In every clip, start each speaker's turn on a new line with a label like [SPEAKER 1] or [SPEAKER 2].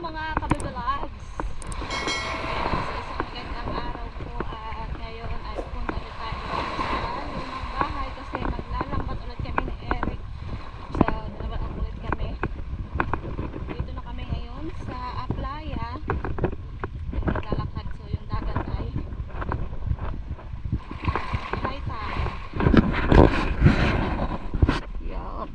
[SPEAKER 1] mga kabibalags. Sa isang magandang araw po at ngayon ay pupunta ulit tayo sa lumang bahay kasi maglalambat ulit kami ni Eric. So, nalabat ulit kami. Dito na kami ngayon sa Aplaya. Naglalakad, so yung dagat ay high tide. Yan.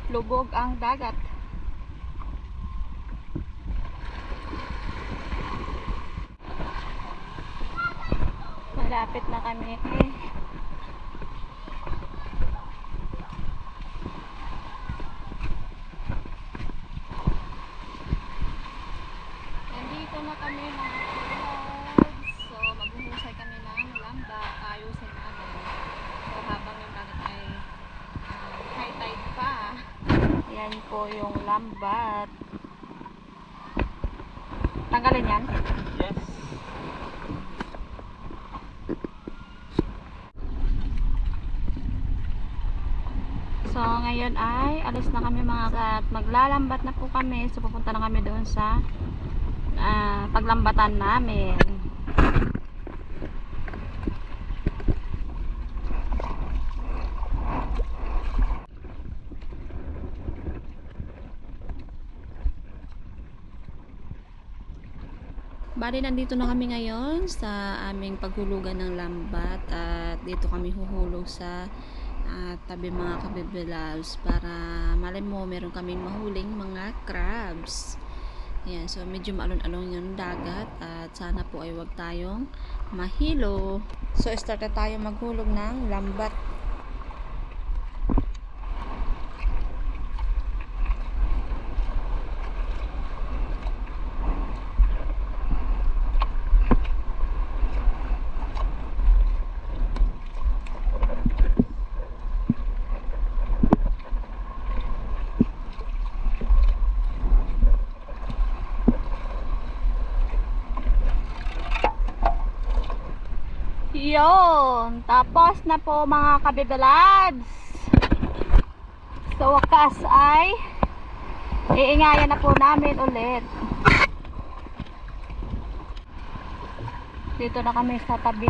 [SPEAKER 1] Lubog ang dagat. Malapit na kami. Nandito na kami mga vlogs. So maghuhusay kami ng lamba. Ayusin namin. So habang yung dagat ay high tide pa. Yan po yung lambat. Tanggalin yan?
[SPEAKER 2] Yes.
[SPEAKER 1] So ngayon ay alis na kami mga at maglalambat na po kami. So pupunta na kami doon sa paglambatan namin. Bali, nandito na kami ngayon sa aming paghulugan ng lambat at dito kami huhulog sa tabi mga kabibilabs para malay mo meron kaming mahuling mga crabs. Ayan, so medyo maalon-alon yung dagat at sana po ay wag tayong mahilo. So start na tayo maghulog ng lambat. Yun, tapos na po mga kabibelads. Sa wakas ay iingayan na po namin ulit. Dito na kami sa tabi.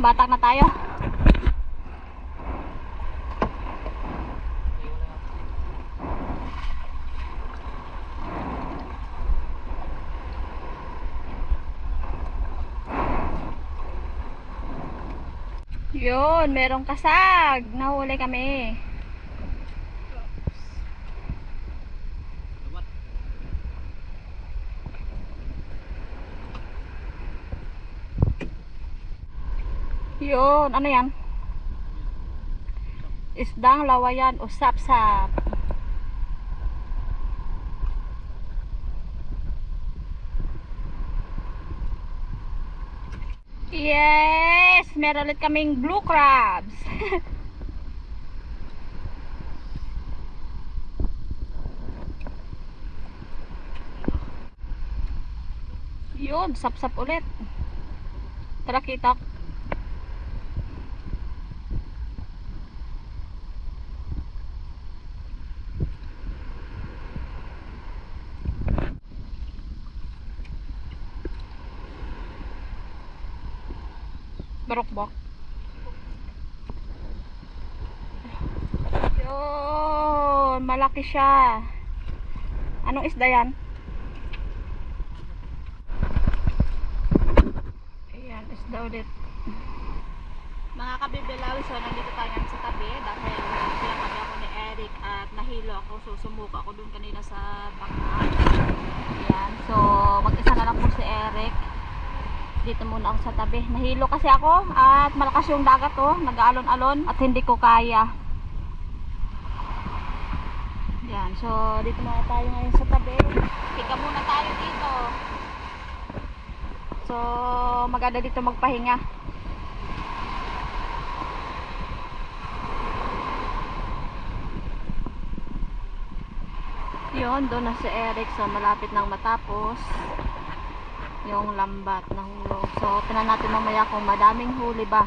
[SPEAKER 1] Batak na tayo. Yun, merong kasag. Nahuli kami. Yun, ano yan? Isdang lawayan o sap-sap. Yes! Meron ulit kaming blue crabs. Yun, sap-sap ulit. Tara, kita. Barokbok. Yun, malaki siya. Anong isda yan? Ayan, isda ulit. Mga kabibilaw, so nandito tayo sa tabi dahil pinakabi ako ni Eric at nahilo ako. So sumuka ako dun kanina sa bangka. Ayan, so mag-isa na lang po si Eric. Dito muna ako sa tabi. Nahilo kasi ako at malakas yung dagat nag-aalon-alon at hindi ko kaya. Yan, so dito muna tayo ngayon sa tabi. Higa muna tayo dito. So maganda dito magpahinga. Yun, doon na si Eric. So, malapit nang matapos yung lambat na hulog. So, tinan natin mamaya kung madaming huli ba.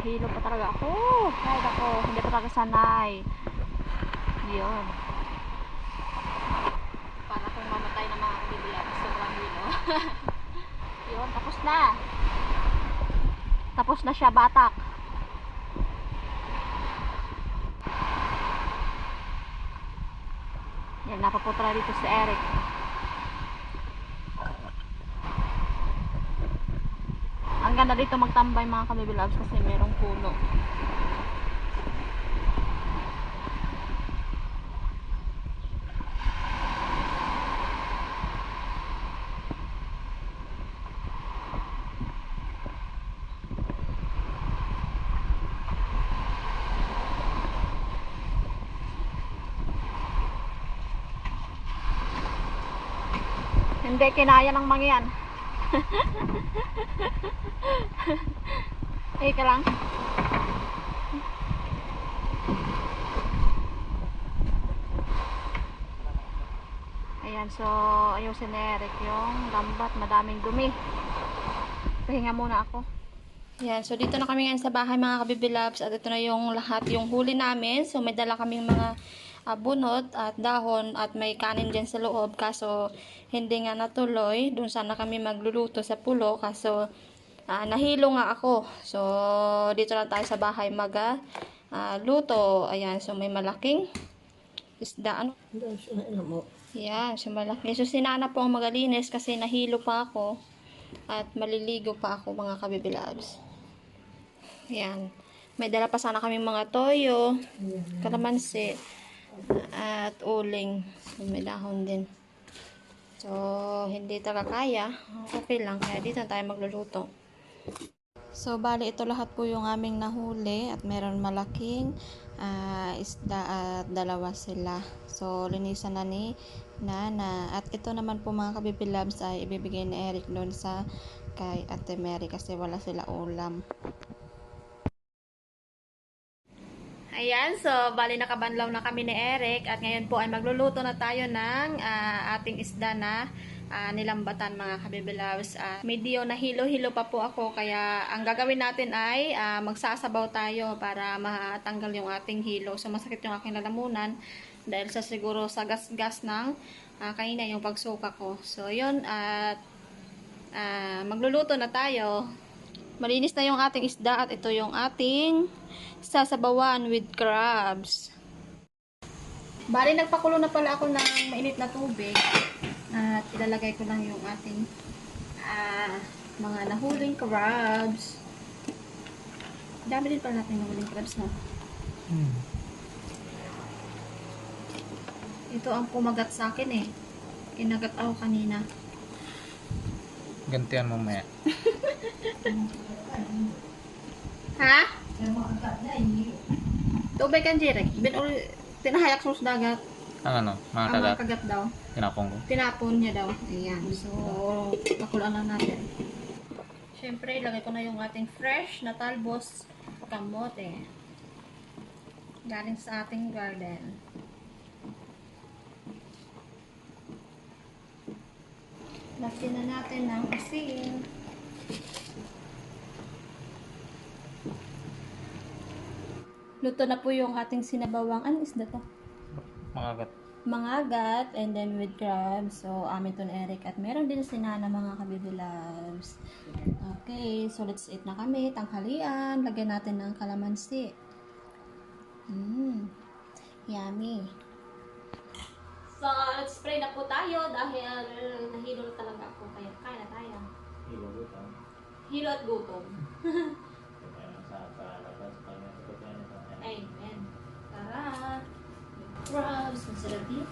[SPEAKER 1] Hilo pa talaga ako. Kahit ako, hindi pa talaga sanay. Yun. Para kung mamatay na mga kabibila. Sobrang hilo. Yun, tapos na. Tapos na siya, batak. Yan, napaputra dito si Eric. Ang ganda dito magtambay mga kabibilabs kasi merong puno. Hindi kinaya ng mangyan. Ika lang. Ayan, so ayusin ni Eric yung lambat, madaming dumi. Pahinga muna ako. Ayan, so dito na kami ngayon sa bahay mga kabibilabs at ito na yung lahat yung huli namin. So may dala kaming mga bunot at dahon at may kanin dyan sa loob, kaso hindi nga natuloy. Doon sana kami magluluto sa pulo, kaso nahilo nga ako. So dito na tayo sa bahay luto. Ayan, so may malaking isda. Ano? Ayan, so malaki. So sinana po ang magalinis kasi nahilo pa ako at maliligo pa ako mga kabibilabs. Ayan. May dala pa sana kami mga toyo, kalamansi, at uling. So, may dahon din. So, hindi talaga kaya. Okay lang. Kaya dito tayo magluluto. So, bali ito lahat po yung aming nahuli. At meron malaking isda at dalawa sila. So, linisan na ni Nana. At ito naman po mga kabibilabs ay ibibigay ni Eric doon sa kay Ate Mary kasi wala sila ulam. Ayan, so bali nakabanlaw na kami ni Eric at ngayon po ay magluluto na tayo ng ating isda na nilambatan mga kabibilaws. Medyo nahilo-hilo pa po ako kaya ang gagawin natin ay magsasabaw tayo para matanggal yung ating hilo. So masakit yung aking lalamunan dahil sa siguro sa gas-gas ng kanina yung pagsuka ko. So yun at magluluto na tayo. Malinis na yung ating isda at ito yung ating sasabawan with crabs. Bali, nagpakulo na pala ako ng mainit na tubig at ilalagay ko lang yung ating mga nahuling crabs. Dami din pala natin nahuling crabs, no? Ito ang kumagat sa akin eh. Kinagat ako kanina.
[SPEAKER 2] Gantian mamaya.
[SPEAKER 1] Ha? Tubig kan direk. Tinahayak sus dagat.
[SPEAKER 2] Ang ano? Mga
[SPEAKER 1] Ang
[SPEAKER 2] kagat.
[SPEAKER 1] kagat daw.
[SPEAKER 2] Tinapong ko.
[SPEAKER 1] Tinapon niya daw. Ayan. So, pakulaan lang natin. Siyempre, ilagay ko na yung ating fresh na talbos kamote. Galing sa ating garden. Lagyan na natin ng asin. Luto na po yung ating sinabawang. Ano isda to?
[SPEAKER 2] Mga kagat.
[SPEAKER 1] Mangagat and then with crabs. So, amin to ni Eric. At meron din si Nana mga kabibilabs. Okay, so let's eat na kami. Tanghalian. Lagyan natin ng kalamansi. Yummy. So, let's spray na po tayo dahil nahilo na talaga ako. Kaya kaya na tayo. Hilo at gutom. Amen. Tara! Crabs! Masarap yun.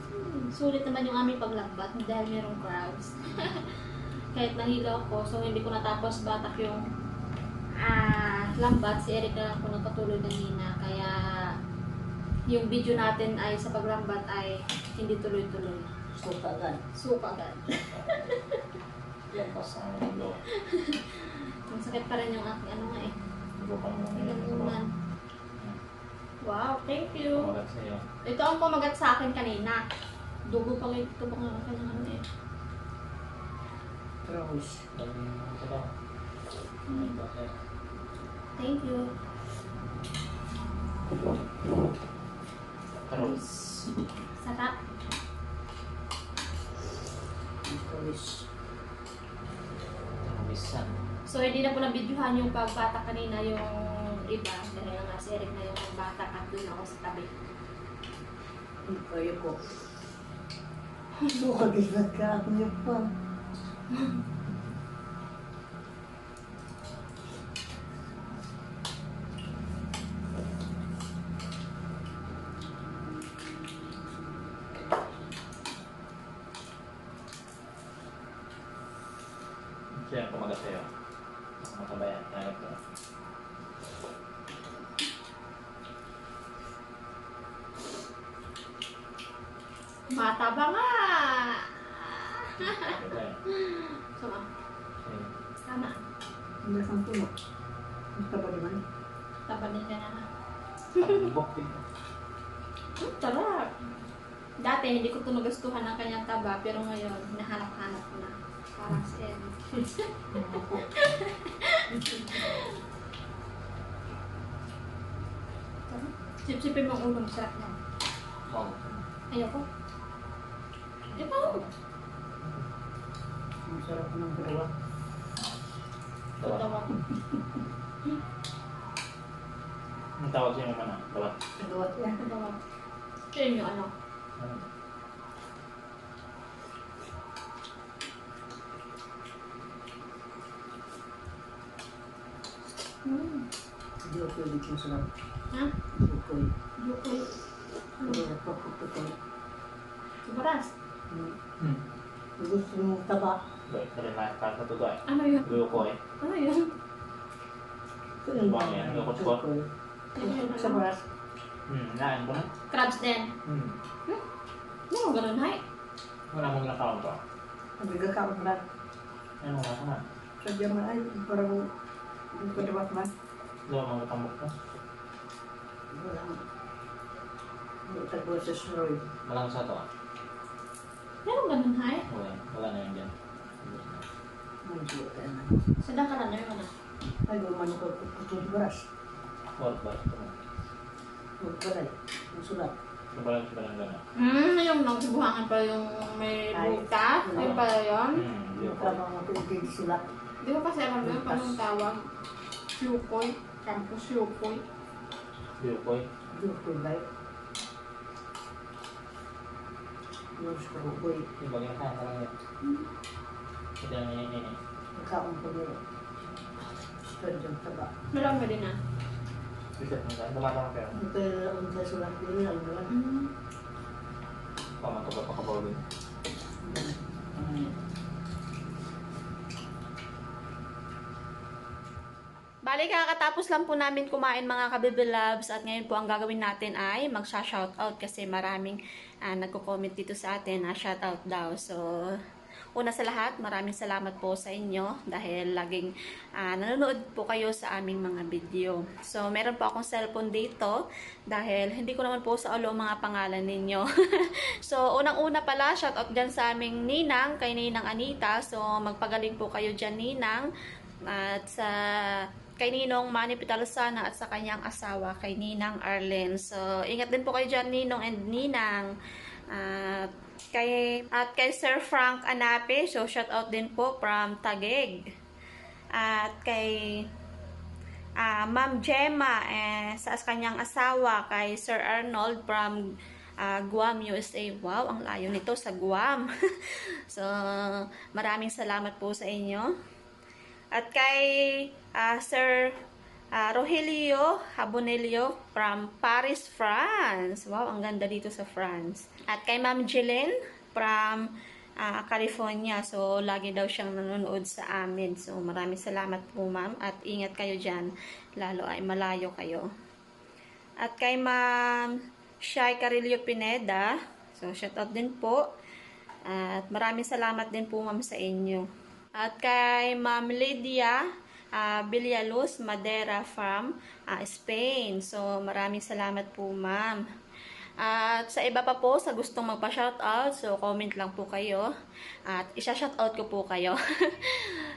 [SPEAKER 1] Sulit naman yung aming paglambat dahil merong crabs. Kahit nahilo ako, so hindi ko natapos batak yung lambat. Si Eric na lang po nagpatuloy kanina. Kaya yung video natin ay sa paglambat ay hindi tuloy-tuloy.
[SPEAKER 3] Suka agad.
[SPEAKER 1] Suka agad.
[SPEAKER 2] Yan pasang ulo.
[SPEAKER 1] Masakit pa rin yung aking ano nga eh. Ilamunan. Wow, Thank you.
[SPEAKER 2] Kumagat sa'yo.
[SPEAKER 1] Ito ang kumagat sa akin kanina. Dugo pa ngayon. Ito bang ang kanyang eh.
[SPEAKER 3] Rose.
[SPEAKER 2] Lagi mo ito daw. Ito sa'yo.
[SPEAKER 1] Thank you.
[SPEAKER 2] Rose.
[SPEAKER 1] Sarap.
[SPEAKER 3] Rose.
[SPEAKER 2] Bisan.
[SPEAKER 1] So, hindi na po na-videohan yung pagbata kanina yung iba. Dahil nga si Eric na yung bata at doon ako sa tabi.
[SPEAKER 3] Kaya ko. Sukagilat ka ako niyo pa.
[SPEAKER 2] Siya ang kumagat sa'yo. Makabayan. Kaya ito.
[SPEAKER 1] Mataba nga!
[SPEAKER 2] Ito sa'yo.
[SPEAKER 1] Sama.
[SPEAKER 2] Sa'yo.
[SPEAKER 1] Sama.
[SPEAKER 3] Hindi kang tulo. Basta ba naman?
[SPEAKER 1] Tabanin ka na.
[SPEAKER 2] Tambok din.
[SPEAKER 1] Sarap. Dati, hindi ko ito nagustuhan ng kanyang taba. Pero ngayon, hinahanap-hanap ko na. Parang si Eric. Sip-sipin mong ulo. Sarap na.
[SPEAKER 2] Wow.
[SPEAKER 1] Ayoko. Ito.
[SPEAKER 3] Ang sarap ng dalawa.
[SPEAKER 2] Dawat.
[SPEAKER 1] Dawat.
[SPEAKER 2] Ang tawag sa'yo naman ah. Dawat.
[SPEAKER 3] Dawat yan.
[SPEAKER 1] Dawat. Ito yung ano.
[SPEAKER 3] Hindi ako pwede kong sarap.
[SPEAKER 1] Ha?
[SPEAKER 3] Sukoy.
[SPEAKER 1] Yukoy.
[SPEAKER 3] Pero napapuputoy.
[SPEAKER 1] Subaras.
[SPEAKER 3] Gusto mo taba.
[SPEAKER 2] Doy. Dari na kata to doy.
[SPEAKER 1] Ano yun?
[SPEAKER 2] Glukoy.
[SPEAKER 1] Ano yun?
[SPEAKER 3] Ito yung
[SPEAKER 2] Bang yan, lukot-kot.
[SPEAKER 3] sukoy.
[SPEAKER 1] Ano yun?
[SPEAKER 3] Sa baras.
[SPEAKER 2] Naan ko na.
[SPEAKER 1] Crabs din. Ano ganun, hay?
[SPEAKER 2] Wala mong nakaon to.
[SPEAKER 3] Ang gagakaon ba?
[SPEAKER 2] Ano nga ko na.
[SPEAKER 3] Sabi mo ay parang hindi ko dapat man.
[SPEAKER 2] Doon mga tambok to.
[SPEAKER 3] Wala. Hindi tagpo sa Roy.
[SPEAKER 2] Malang sa to.
[SPEAKER 1] Ano ganun, hay?
[SPEAKER 2] Wala. Wala na yun dyan.
[SPEAKER 3] Ang suot ka na.
[SPEAKER 1] Sadang ka na yun, ano?
[SPEAKER 3] Ay, gumawa ko putol sa baras.
[SPEAKER 2] Wala ba?
[SPEAKER 3] Magbalay. Ang sulat.
[SPEAKER 2] Nabalang siya ba ng gano'n?
[SPEAKER 1] Yung nagsubuhangan pa yung may
[SPEAKER 3] Ay.
[SPEAKER 1] butas. Yung pala yun.
[SPEAKER 3] Tama mo ito yung sulat.
[SPEAKER 1] Di ba kasi alam mo yun, paano tawag? Yukoy. Campus Yukoy.
[SPEAKER 2] Glukoy.
[SPEAKER 3] Yung kulay. Yung skarukoy.
[SPEAKER 2] Yung bagay na kaya ka lang yan. Ito yung nini.
[SPEAKER 3] Nagkaon ko nila. Kanyang taba.
[SPEAKER 1] Marami din ah.
[SPEAKER 2] Bisit mo saan. Tumatang kayo.
[SPEAKER 3] Ito yung sa sulat nila. Ang naman.
[SPEAKER 2] Pamatugot pa kapawin.
[SPEAKER 1] Bali, kakatapos lang po namin kumain mga kabibi loves at ngayon po ang gagawin natin ay magsha-shoutout kasi maraming nagko-comment dito sa atin na shoutout daw. So, una sa lahat, maraming salamat po sa inyo dahil laging nanonood po kayo sa aming mga video. So, meron po akong cellphone dito dahil hindi ko naman po sa ulo ang mga pangalan ninyo. So, unang-una pala, shoutout dyan sa aming ninang, kay Ninang Anita. So, magpagaling po kayo dyan, Ninang. At sa kay Ninong Manny Pitalsana at sa kanyang asawa, kay Ninang Arlen. So, ingat din po kayo dyan, Ninong and Ninang. At kay Sir Frank Anape, so shout out din po from Taguig. At kay Ma'am Gemma sa kanyang asawa, kay Sir Arnold from Guam, USA. Wow, ang layo nito sa Guam. So, maraming salamat po sa inyo. At kay Sir Rogelio Habonelio from Paris, France. Wow, ang ganda dito sa France. At kay Ma'am Jelen from California. So, lagi daw siyang nanonood sa amin. So, maraming salamat po, ma'am. At ingat kayo dyan. Lalo ay malayo kayo. At kay Ma'am Shai Carillo Pineda. So, shout out din po. At maraming salamat din po, ma'am, sa inyo. At kay Ma'am Lydia Villaluz Madera Farm, Spain. So, maraming salamat po, ma'am. At sa iba pa po, sa gustong magpa-shoutout, so comment lang po kayo. At isa-shoutout ko po kayo.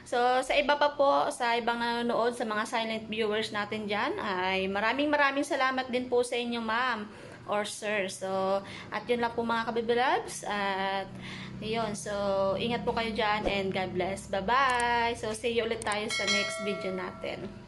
[SPEAKER 1] So, sa iba pa po, sa ibang nanonood, sa mga silent viewers natin dyan, ay maraming salamat din po sa inyo, ma'am or sir. So, at yun lang po mga kabibilabs. At yun, so ingat po kayo dyan and God bless. Bye-bye! So, see you ulit tayo sa next video natin.